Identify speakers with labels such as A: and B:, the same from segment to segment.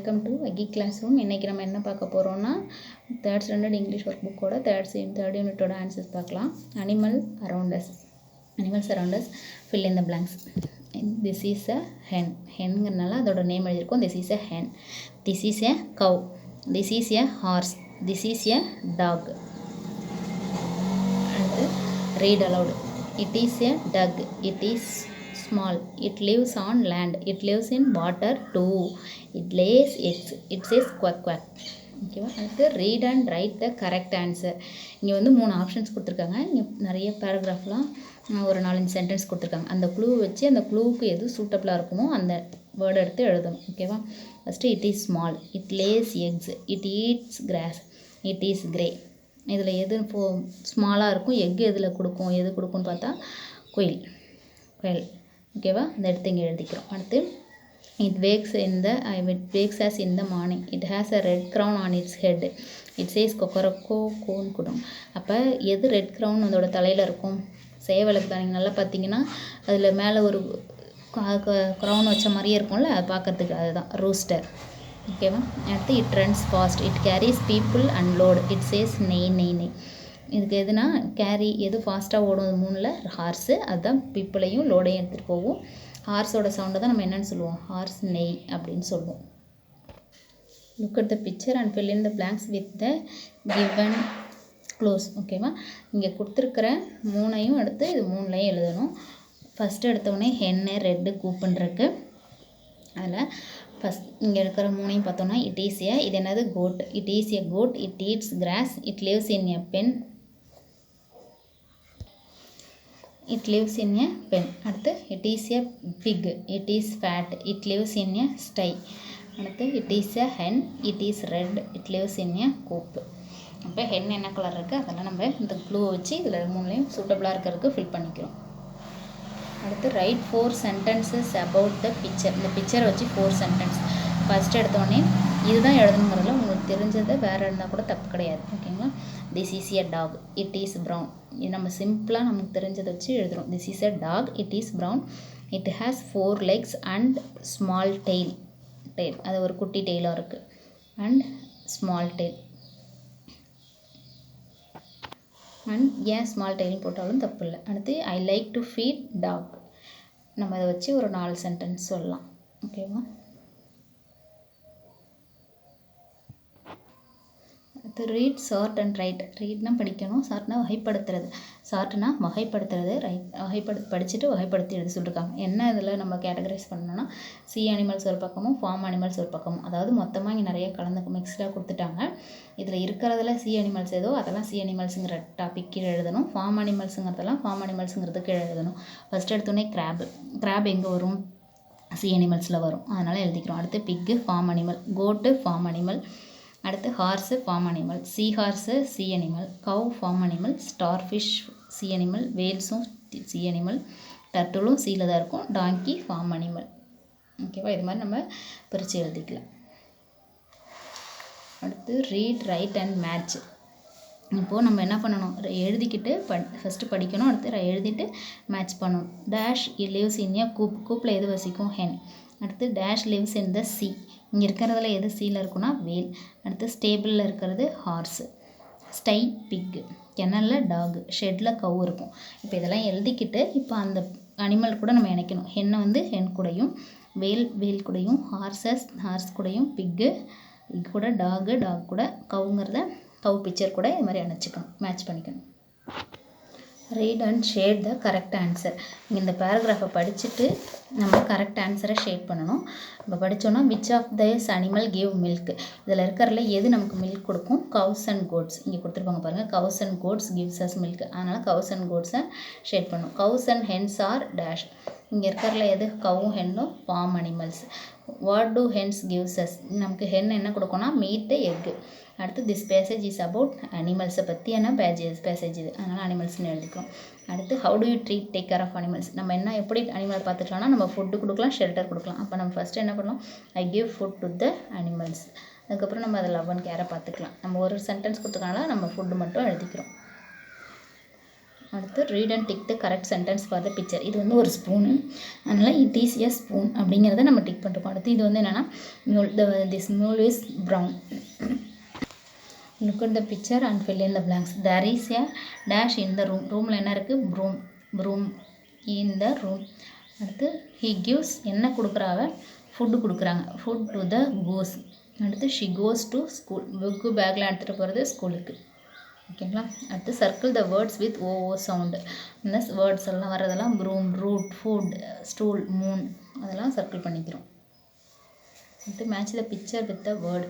A: Welcome to Aki classroom. இன்றைக்கி நம்ம என்ன பார்க்க போகிறோம்னா தேர்ட் ஸ்டாண்டர்ட் இங்கிலீஷ் ஒர்க் புக்கோட தேர்ட் யூனிட்டோட ஆன்சர்ஸ் பார்க்கலாம். Animals around us fill in the blanks. This is a hen. ஹென்ங்கிறனால அதோட நேம் எழுதியிருக்கோம். This is a hen. This is a cow. This is a horse. This is a dog. And read aloud. It is a duck. It is small. It lives on land. It lives in water too. It lays eggs. It says quack quack. ஓகேவா? அடுத்து read and right the correct answer. இங்கே வந்து 3 options கொடுத்துருக்காங்க. இங்கே நிறைய பேராகிராஃப்லாம் ஒரு 4-5 sentence கொடுத்துருக்காங்க. அந்த க்ளூ வச்சு அந்த க்ளூவுக்கு எது சூட்டபிளாக இருக்குமோ அந்த வேர்டு எடுத்து எழுதணும். ஓகேவா? First it is small. It lays eggs. It eats grass. It is grey. இதில் எது ஸ்மாலாக இருக்கும், எக் எதில் கொடுக்கும், எது கொடுக்கும்னு பார்த்தா குயில். ஓகேவா? அந்த இடத்து இங்கே எழுதிக்கிறோம். அடுத்து it wax as in the morning. It has a red crown on its head. It says Kokkarakko கோன்னு கொடுக்கும். அப்போ எது ரெட் க்ரௌன் அதோட தலையில் இருக்கும்? சேவலுக்கு தான். நீங்கள் நல்லா பார்த்தீங்கன்னா அதில் மேலே ஒரு க்ரௌன் வச்ச மாதிரியே இருக்கும்ல, அது பார்க்கறதுக்கு அதுதான் ரூஸ்டர். ஓகேவா? அடுத்து it runs fast. It carries people and load. It chase நெய் நெய் நெய். இதுக்கு எதுனா கேரி எது ஃபாஸ்ட்டாக ஓடும்? 3ல் ஹார்ஸு, அதுதான் பீப்புளையும் லோடையும் எடுத்துகிட்டு போகும். ஹார்ஸோட சவுண்டை தான் நம்ம என்னென்னு சொல்லுவோம்? ஹார்ஸ் நெய் அப்படின்னு சொல்லுவோம். Look at the picture and fill in the blanks with the given clues. ஓகேவா? இங்கே கொடுத்துருக்கிற 3ஐயும் எடுத்து இது 3லையும் எழுதணும். ஃபஸ்ட்டு எடுத்தோடனே ஹென்னு ரெட்டு கூப்புன்னு இருக்கு. அதில் ஃபஸ்ட் இங்கே இருக்கிற 3ஐயும் பார்த்தோன்னா இட் ஈஸ் ஏ, இது என்னது? Goat. It is a goat. It eats grass. It lives in a pen. It lives in a pen. அடுத்து it is a pig. It is fat. It lives in a sty. அடுத்து it is a hen. It is red. It lives in a coop. அப்போ Hen என்ன colour இருக்குது அதெல்லாம் நம்ம இந்த க்ளூவை வச்சு இதில் 3லையும் சூட்டபிளாக இருக்கிறதுக்கு ஃபில் பண்ணிக்கிறோம். அடுத்து right 4 sentences about the picture. இந்த பிக்சரை வச்சு 4 சென்டென்ஸ். ஃபஸ்ட்டு எடுத்தோடனே இதுதான் எழுதணுங்கிறதுல உங்களுக்கு தெரிஞ்சதை வேறு இருந்தால் கூட தப்பு கிடையாது. ஓகேங்களா? This is a dog. It is brown. இது நம்ம சிம்பிளாக நமக்கு தெரிஞ்சதை வச்சு எழுதுகிறோம். This is a dog. It is brown. It has 4 legs and small tail. அது ஒரு குட்டி டெய்லாக இருக்குது. And small tail. And an small tail போட்டாலும் தப்பு இல்லை. அடுத்து I like to feed dog. நம்ம அதை வச்சு ஒரு 4 சென்டென்ஸ் சொல்லலாம். ஓகேவா? அடுத்து ரீட், சார்ட் அண்ட் ரைட். ரீட்னா படிக்கணும், சார்ட்னா வகைப்படுத்துறது. சார்ட்னா வகைப்படுத்துறது, ரைட் படிச்சுட்டு வகைப்படுத்தி எழுத சொல்லியிருக்காங்க. என்ன இதில் நம்ம கேட்டகரைஸ் பண்ணணும்னா சி அனிமல்ஸ் ஒரு பக்கமும் ஃபார்ம் அனிமல்ஸ் ஒரு பக்கமும், அதாவது மொத்தமாக இங்கே நிறைய கலந்து மிக்ஸ்டாக கொடுத்துட்டாங்க. இதில் இருக்கிறதுல சி அனிமல்ஸ் ஏதோ அதெல்லாம் சி அனிமல்ஸுங்கிற டாபிக் கீழே எழுதணும். ஃபார்ம் அனிமல்ஸுங்கிறதெல்லாம் ஃபார்ம் அனிமல்ஸுங்கிறதுக்கு எழுதணும். ஃபஸ்ட் எடுத்தோடனே கிராப் எங்கே வரும்? சி அனிமல்ஸில் வரும், அதனால் எழுதிக்கிறோம். அடுத்து pig farm animal, goat farm animal. அடுத்து horse farm animal, sea horse sea animal, cow farm animal, star fish sea animal, வேல்ஸும் சி அனிமல், டர்ட்டிலும் சீல தான் இருக்கும், டாங்கி ஃபார்ம் அனிமல். ஓகேவா? இது மாதிரி நம்ம பிரித்து எழுதிக்கலாம். அடுத்து ரீட், ரைட் அண்ட் மேட்ச். இப்போது நம்ம என்ன பண்ணணும்? எழுதிக்கிட்டு ஃபஸ்ட்டு படிக்கணும். அடுத்து எழுதிட்டு மேட்ச் பண்ணணும். டேஷ் லிவ்ஸ் இன் எ கூப். கூப்பில் எது வசிக்கும்? ஹென். அடுத்து dash lives in the C. இங்கே இருக்கிறதுல எது சீல இருக்குன்னா வேல். அடுத்து ஸ்டேபிளில் இருக்கிறது ஹார்ஸு. ஸ்டை பிக்கு. கிணலில் டாகு. ஷெட்டில் கவு இருக்கும். இப்போ இதெல்லாம் எழுதிக்கிட்டு இப்போ அந்த அனிமல் கூட நம்ம இணைக்கணும். ஹென்னை வந்து ஹென் கூடையும், வேல் கூடையும், ஹார்ஸ் கூடையும், பிக்கு கூட, டாக் கூட, கவுங்கிறத கவு பிக்சர் கூட இது மாதிரி அணைச்சிக்கணும், மேட்ச் பண்ணிக்கணும். Read and shade the correct answer. இந்த பேராகிராஃபை படிச்சுட்டு நம்ம கரெக்ட் ஆன்சரை ஷேட் பண்ணணும். இப்போ படித்தோன்னா which of this animal give milk. இதில் இருக்கிறதுல எது நமக்கு மில்க் கொடுக்கும்? Cows and goats. இங்கே கொடுத்துருப்பாங்க பாருங்கள், cows and goats gives us milk. அதனால் கவுஸ் அண்ட் கோட்ஸை ஷேட் பண்ணணும். Cows and hens are dash. இங்கே இருக்கிறதுல எது? கவும் ஹென்னும் farm animals. What do hens gives as. நமக்கு ஹென் என்ன கொடுக்கும்னா மீட்டு, எக்கு. அடுத்து திஸ் பேசேஜ் இஸ் அபவுட் அனிமல்ஸை பற்றியான பேசேஜ் இது, அதனால் அனிமல்ஸ்னு எழுதிக்கிறோம். அடுத்து how do you take care of animals. நம்ம என்ன எப்படி அனிமல் பார்த்துக்கலாம்னா நம்ம ஃபுட்டு கொடுக்கலாம், ஷெல்டர் கொடுக்கலாம். அப்போ நம்ம ஃபஸ்ட்டு என்ன பண்ணலாம்? I give food to the animals. அதுக்கப்புறம் நம்ம அதை லவ் அண்ட் கேரை பார்த்துக்கலாம். நம்ம ஒரு சென்டென்ஸ் கொடுத்துருக்கனால நம்ம ஃபுட்டு மட்டும் எழுதிக்கிறோம். அடுத்து read and tick the correct sentence for the picture. இது வந்து ஒரு ஸ்பூனு, அதனால் இட் இஸ் எ ஸ்பூன் அப்படிங்கிறத நம்ம டிக் பண்ணிருக்கோம். அடுத்து இது வந்து என்னென்னா mule, this mule is brown. Look at the picture and fill in the blanks. there is a dash in the room. ரூமில் என்ன இருக்குது? Broom in the room. அடுத்து he gives, என்ன கொடுக்குறாங்க? ஃபுட்டு கொடுக்குறாங்க, ஃபுட் டு த கோஸ். அடுத்து she goes to school. Book பேக்கில் எடுத்துகிட்டு போகிறது ஸ்கூலுக்கு. ஓகேங்களா? அடுத்து circle the words with oo sound. இந்த வேர்ட்ஸ் எல்லாம் வர்றதெல்லாம் broom, root, foot, stool, moon, அதெல்லாம் சர்க்கிள் பண்ணிக்கிறோம். அடுத்து match the picture with the word.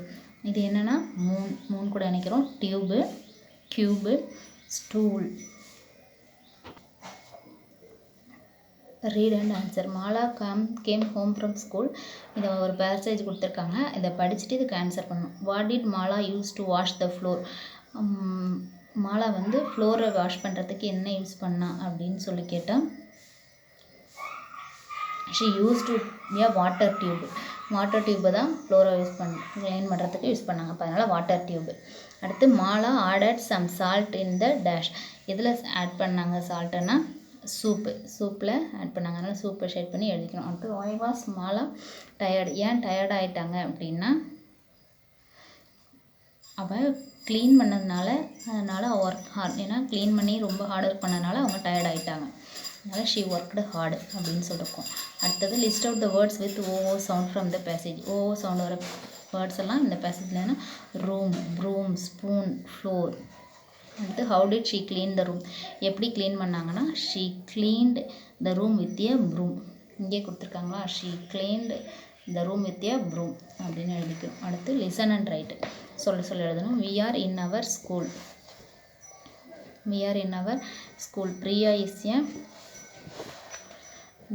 A: இது என்னென்னா மூன் கூட நினைக்கிறோம். Tube, cube, stool. Read and answer. Mala came home from school. இதை ஒரு பேசேஜ் கொடுத்துருக்காங்க, இதை படிச்சுட்டு இதுக்கு ஆன்சர் பண்ணணும். What did Mala use to wash the floor. Mala வந்து ஃப்ளோரை வாஷ் பண்ணுறதுக்கு என்ன யூஸ் பண்ணா அப்படின்னு சொல்லி கேட்டால், she use to a water tube. Water டியூப்பை தான் ஃப்ளோரை க்ளீன் பண்ணுறதுக்கு யூஸ் பண்ணாங்க, அப்போ அதனால் வாட்டர் டியூப். அடுத்து Mala added some salt in the dish. எதில் ஆட் பண்ணாங்க சால்ட்டுன்னா சூப்பில் ஆட் பண்ணாங்க, அதனால் சூப்பை ஷேட் பண்ணி எழுதிக்கணும். அடுத்து why was மாலா டயர்டு. ஏன் டயர்ட் ஆகிட்டாங்க அப்படின்னா, அவள் க்ளீன் பண்ணதுனால, அதனால் ஒர்க் ஹார்ட், ஏன்னா க்ளீன் பண்ணி ரொம்ப ஹார்ட் ஒர்க் பண்ணதுனால அவங்க டயர்ட் ஆகிட்டாங்க, அதனால் ஷி ஒர்க்டு ஹார்டு அப்படின்னு சொல்லியிருக்கோம். அடுத்தது list out the words with oo sound from the passage. Oo sound வர வேர்ட்ஸ் எல்லாம் இந்த பேசேஜ்லன்னா ரூம், ப்ரூம், ஸ்பூன், ஃப்ளோர். அடுத்து how did she clean the room. எப்படி க்ளீன் பண்ணாங்கன்னா, she cleaned the room with a broom. இங்கே கொடுத்துருக்காங்களா, she cleaned the room with a broom அப்படின்னு எழுதிக்கும். அடுத்து லிசன் அண்ட் ரைட். சொல்ல எழுதணும். we are in our school. we are in our school. Priya is a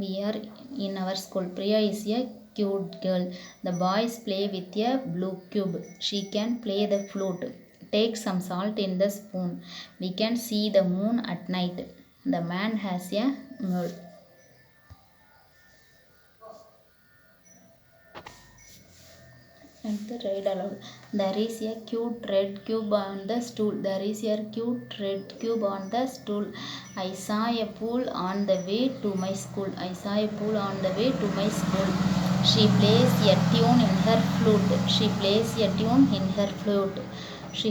A: we are in our school. Priya is a cute girl. The boys play with a blue cube. She can play the flute. Take some salt in the spoon. We can see the moon at night. The man has a mule. And the read aloud. There is a cute red cube on the stool. There is a cute red cube on the stool. I saw a pool on the way to my school. I saw a pool on the way to my school. She plays a tune in her flute. She plays a tune in her flute. She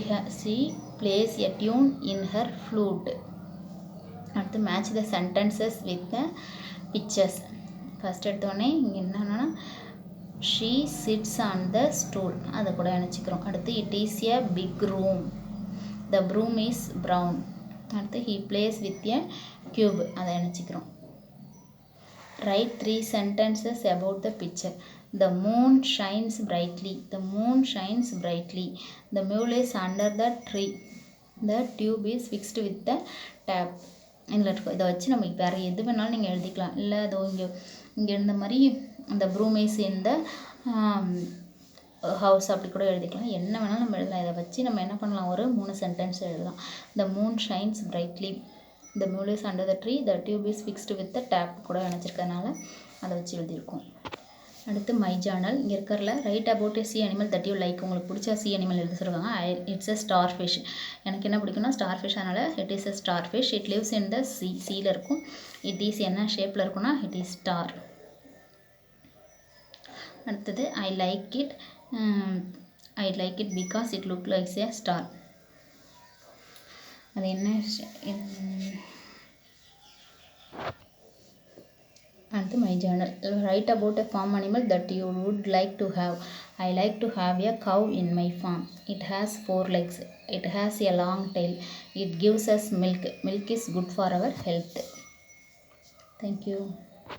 A: plays a tune in her flute. அடுத்து match the sentences with the pictures. First எடுத்தோடனே இங்கே என்னன்னா, she sits on the stool, அதை கூட நினச்சிக்கிறோம். அடுத்து it is a big room. The broom is brown. அடுத்து he plays with a cube, அதை நினச்சிக்கிறோம். Write 3 sentences about the picture. The moon shines brightly. The moon shines brightly. The mule is under the tree. The tube is fixed with the tap. இதில் இருக்கும். இதை வச்சு நம்ம வேறு எது வேணாலும் நீங்கள் எழுதிக்கலாம். இல்லை அதோ இங்கே இருந்த மாதிரி அந்த ப்ரூமேஸ் இந்த ஹவுஸ் அப்படி கூட எழுதிக்கலாம். என்ன வேணாலும் நம்ம எழுதலாம். இதை வச்சு நம்ம என்ன பண்ணலாம், ஒரு 3 சென்டென்ஸ் எழுதலாம். The moon shines brightly. The mule is under the tree. The tube is fixed with the tape கூட நினச்சிருக்கனால அதை வச்சு எழுதியிருக்கோம். அடுத்து மை ஜேர்னல். இங்கே இருக்கிறல write about sea animal that you like. உங்களுக்கு பிடிச்ச சி அனிமல் எழுத சொல்லுவாங்க. It's a star fish. எனக்கு என்ன பிடிக்கும்னா ஸ்டார் ஃபிஷ், அதனால் it is a star fish. It lives in the சீல இருக்கும். இட் இஸ் என்ன ஷேப்பில் இருக்குன்னா, இட் இஸ் ஸ்டார். அடுத்தது I like it because it look likes a star. அது என்ன? அடுத்து my journal. Write about a farm animal that you would like to have. I like to have a cow in my farm. It has 4 legs. It has a long tail. It gives us milk. Milk is good for our health. Thank you.